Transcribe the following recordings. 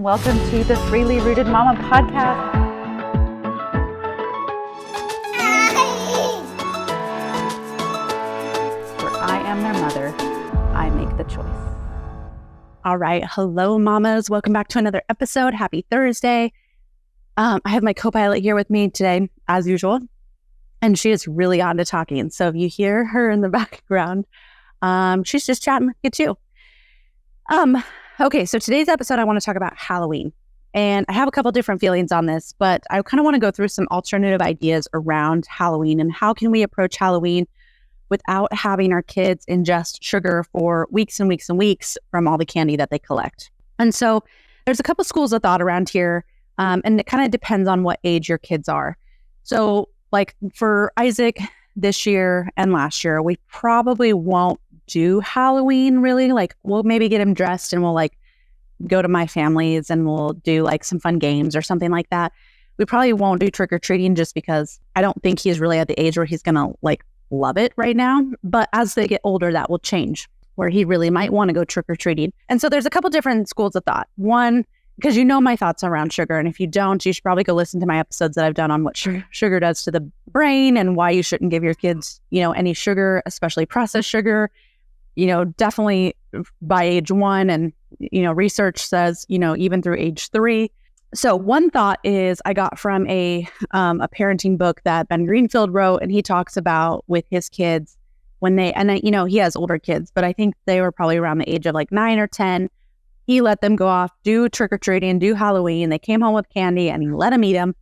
Welcome to the Freely Rooted Mama podcast. Where I am their mother, I make the choice. All right. Hello, mamas. Welcome back to another episode. Happy Thursday. I have my co-pilot here with me today, as usual, and she is really on to talking. So if you hear her in the background, she's just chatting with you too. Okay, so today's episode, I want to talk about Halloween. And I have a couple different feelings on this, but I kind of want to go through some alternative ideas around Halloween and how can we approach Halloween without having our kids ingest sugar for weeks and weeks and weeks from all the candy that they collect. And so there's a couple schools of thought around here, and it kind of depends on what age your kids are. So like for Isaac this year and last year, we probably won't do Halloween really. Like we'll maybe get him dressed and we'll like go to my family's and we'll do like some fun games or something like that. We probably won't do trick-or-treating just because I don't think he's really at the age where he's gonna like love it right now. But as they get older, that will change where he really might want to go trick-or-treating. And so there's a couple different schools of thought. One, because you know my thoughts around sugar. And if you don't, you should probably go listen to my episodes that I've done on what sugar does to the brain and why you shouldn't give your kids, any sugar, especially processed sugar. Definitely by age 1 and, research says, even through age 3. So one thought is I got from a parenting book that Ben Greenfield wrote, and he talks about with his kids when he has older kids, but I think they were probably around the age of like 9 or 10. He let them go off, do trick-or-treating, do Halloween. They came home with candy and he let them eat them.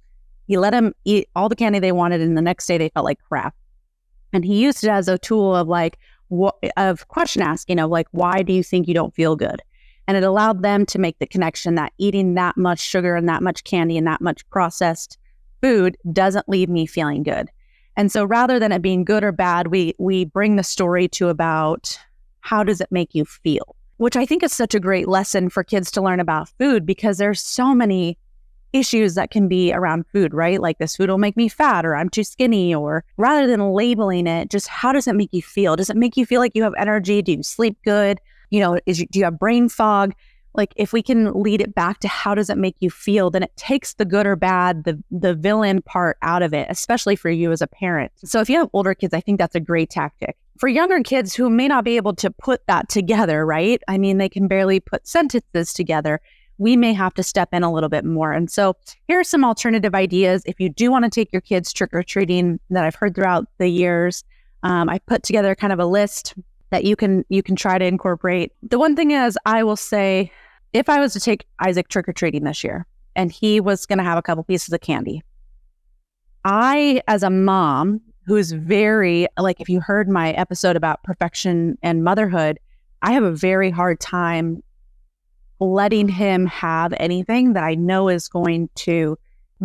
He let them eat all the candy they wanted. And the next day they felt like crap. And he used it as a tool of of question asking of like, why do you think you don't feel good? And it allowed them to make the connection that eating that much sugar and that much candy and that much processed food doesn't leave me feeling good. And so rather than it being good or bad, we bring the story to about how does it make you feel, which I think is such a great lesson for kids to learn about food because there's so many issues that can be around food, right? Like this food will make me fat or I'm too skinny, or rather than labeling it, just how does it make you feel? Does it make you feel like you have energy? Do you sleep good? Do you have brain fog? Like if we can lead it back to how does it make you feel, then it takes the good or bad, the villain part out of it, especially for you as a parent. So if you have older kids, I think that's a great tactic. For younger kids who may not be able to put that together, right? I mean, they can barely put sentences together. We may have to step in a little bit more. And so here are some alternative ideas. If you do want to take your kids trick-or-treating that I've heard throughout the years, I put together kind of a list that you can try to incorporate. The one thing is, I will say, if I was to take Isaac trick-or-treating this year and he was going to have a couple pieces of candy, I, as a mom who's very, like if you heard my episode about perfection and motherhood, I have a very hard time letting him have anything that I know is going to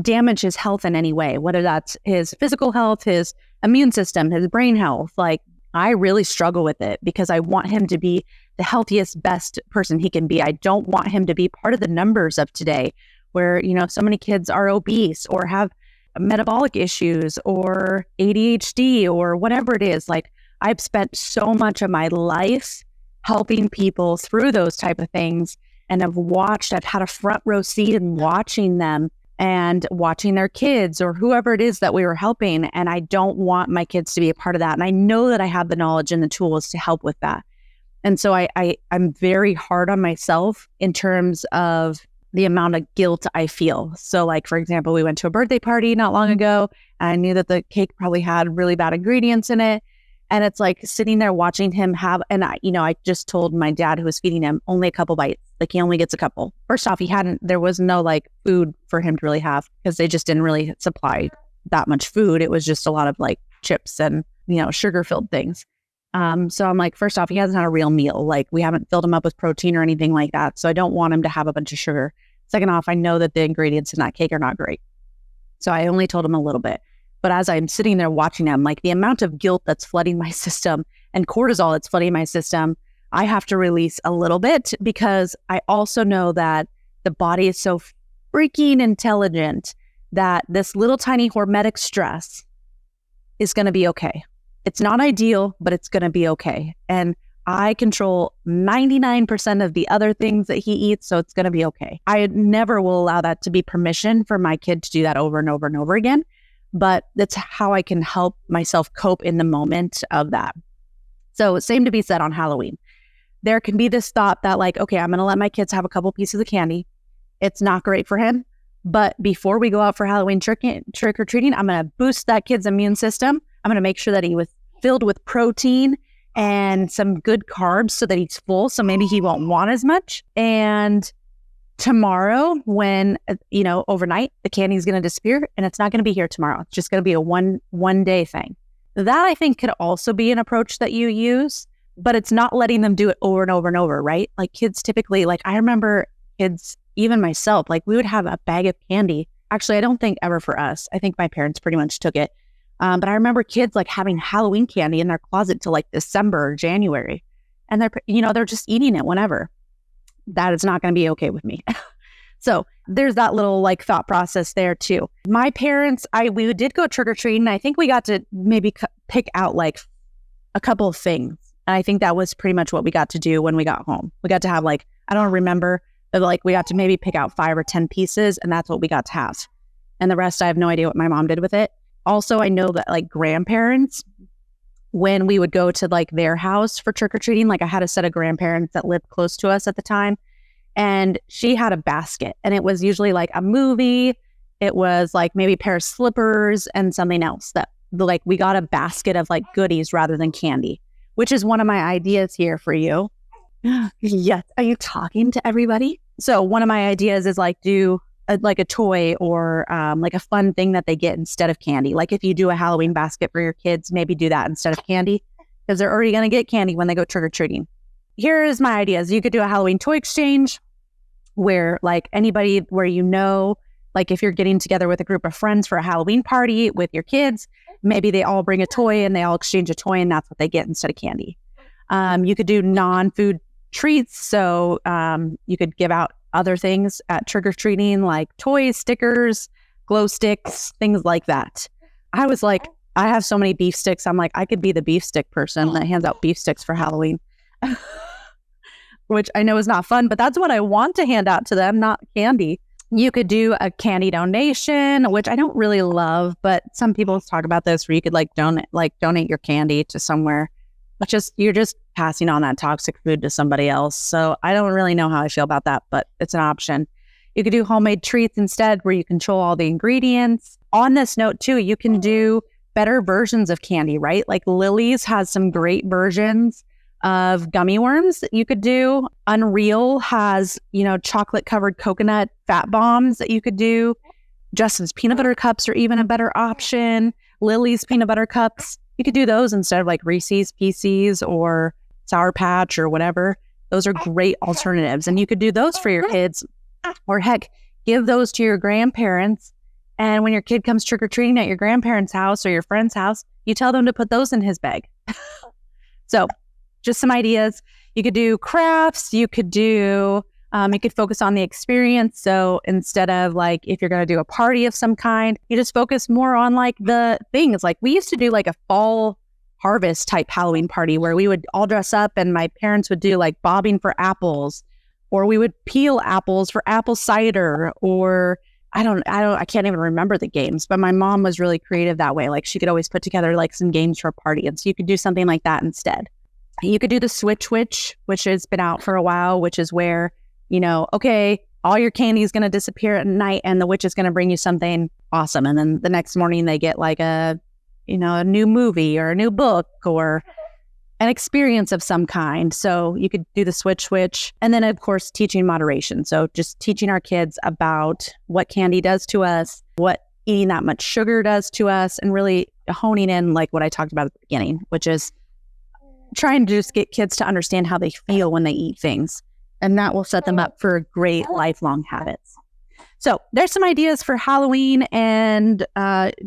damage his health in any way, whether that's his physical health, his immune system, his brain health. Like I really struggle with it because I want him to be the healthiest, best person he can be. I don't want him to be part of the numbers of today where, so many kids are obese or have metabolic issues or ADHD or whatever it is. Like I've spent so much of my life helping people through those type of things. And I've had a front row seat in watching them and watching their kids or whoever it is that we were helping. And I don't want my kids to be a part of that. And I know that I have the knowledge and the tools to help with that. And so I'm very hard on myself in terms of the amount of guilt I feel. So like, for example, we went to a birthday party not long ago and I knew that the cake probably had really bad ingredients in it. And it's like sitting there watching him have, and I just told my dad who was feeding him only a couple bites. Like he only gets a couple. First off, there was no like food for him to really have because they just didn't really supply that much food. It was just a lot of like chips and, sugar filled things. So I'm like, first off, he hasn't had a real meal. Like we haven't filled him up with protein or anything like that. So I don't want him to have a bunch of sugar. Second off, I know that the ingredients in that cake are not great. So I only told him a little bit. But as I'm sitting there watching him, like the amount of guilt that's flooding my system and cortisol that's flooding my system, I have to release a little bit because I also know that the body is so freaking intelligent that this little tiny hormetic stress is going to be okay. It's not ideal, but it's going to be okay. And I control 99% of the other things that he eats, so it's going to be okay. I never will allow that to be permission for my kid to do that over and over and over again, but that's how I can help myself cope in the moment of that. So same to be said on Halloween. There can be this thought that like, okay, I'm going to let my kids have a couple pieces of candy. It's not great for him. But before we go out for Halloween trick-or-treating, I'm going to boost that kid's immune system. I'm going to make sure that he was filled with protein and some good carbs so that he's full. So maybe he won't want as much. And tomorrow when, overnight, the candy is going to disappear and it's not going to be here tomorrow. It's just going to be a one day thing. That I think could also be an approach that you use, but it's not letting them do it over and over and over, right? Like kids typically, like I remember kids, even myself, like we would have a bag of candy. Actually, I don't think ever for us. I think my parents pretty much took it. But I remember kids like having Halloween candy in their closet till like December or January. And they're just eating it whenever. That is not going to be okay with me. So there's that little like thought process there too. My parents, we did go trick-or-treating. I think we got to maybe pick out like a couple of things. And I think that was pretty much what we got to do when we got home. We got to have like, I don't remember, but like we got to maybe pick out 5 or 10 pieces and that's what we got to have. And the rest, I have no idea what my mom did with it. Also, I know that like grandparents, when we would go to like their house for trick-or-treating, like I had a set of grandparents that lived close to us at the time. And she had a basket and it was usually like a movie. It was like maybe a pair of slippers and something else that like we got a basket of like goodies rather than candy, which is one of my ideas here for you. Yes. Are you talking to everybody? So one of my ideas is like do a toy or like a fun thing that they get instead of candy. Like if you do a Halloween basket for your kids, maybe do that instead of candy because they're already going to get candy when they go trick-or-treating. Here's my ideas. You could do a Halloween toy exchange where like anybody where like if you're getting together with a group of friends for a Halloween party with your kids, maybe they all bring a toy and they all exchange a toy and that's what they get instead of candy. You could do non-food treats. So you could give out other things at trick-or-treating like toys, stickers, glow sticks, things like that. I was like, I have so many beef sticks. I'm like, I could be the beef stick person that hands out beef sticks for Halloween. Which I know is not fun, but that's what I want to hand out to them, not candy. You could do a candy donation, which I don't really love, but some people talk about this where you could donate your candy to somewhere. But you're just passing on that toxic food to somebody else. So I don't really know how I feel about that, but it's an option. You could do homemade treats instead where you control all the ingredients. On this note too, you can do better versions of candy, right? Like Lily's has some great versions of gummy worms that you could do. Unreal has, chocolate covered coconut fat bombs that you could do. Justin's peanut butter cups are even a better option. Lily's peanut butter cups, you could do those instead of like Reese's Pieces or Sour Patch or whatever. Those are great alternatives. And you could do those for your kids or heck, give those to your grandparents. And when your kid comes trick-or-treating at your grandparents' house or your friend's house, you tell them to put those in his bag. So just some ideas. You could do crafts. You could focus on the experience. So instead of like, if you're going to do a party of some kind, you just focus more on like the things. Like we used to do like a fall harvest type Halloween party where we would all dress up and my parents would do like bobbing for apples, or we would peel apples for apple cider, or I can't even remember the games, but my mom was really creative that way. Like she could always put together like some games for a party. And so you could do something like that instead. You could do the Switch Witch, which has been out for a while, which is where, okay, all your candy is going to disappear at night and the witch is going to bring you something awesome. And then the next morning they get like a new movie or a new book or an experience of some kind. So you could do the Switch Witch. And then, of course, teaching moderation. So just teaching our kids about what candy does to us, what eating that much sugar does to us, and really honing in like what I talked about at the beginning, which is trying to just get kids to understand how they feel when they eat things. And that will set them up for great lifelong habits. So there's some ideas for Halloween and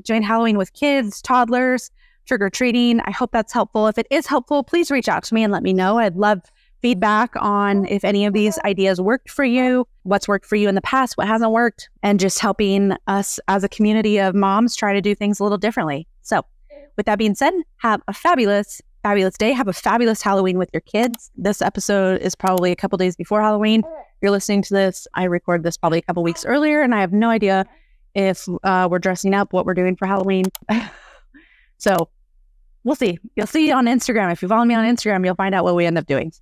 doing Halloween with kids, toddlers, trick-or-treating. I hope that's helpful. If it is helpful, please reach out to me and let me know. I'd love feedback on if any of these ideas worked for you, what's worked for you in the past, what hasn't worked, and just helping us as a community of moms try to do things a little differently. So with that being said, have a fabulous fabulous day. Have a fabulous Halloween with your kids. This episode is probably a couple days before Halloween. If you're listening to this, I recorded this probably a couple weeks earlier, and I have no idea if we're dressing up, what we're doing for Halloween. So we'll see. You'll see on Instagram. If you follow me on Instagram, you'll find out what we end up doing.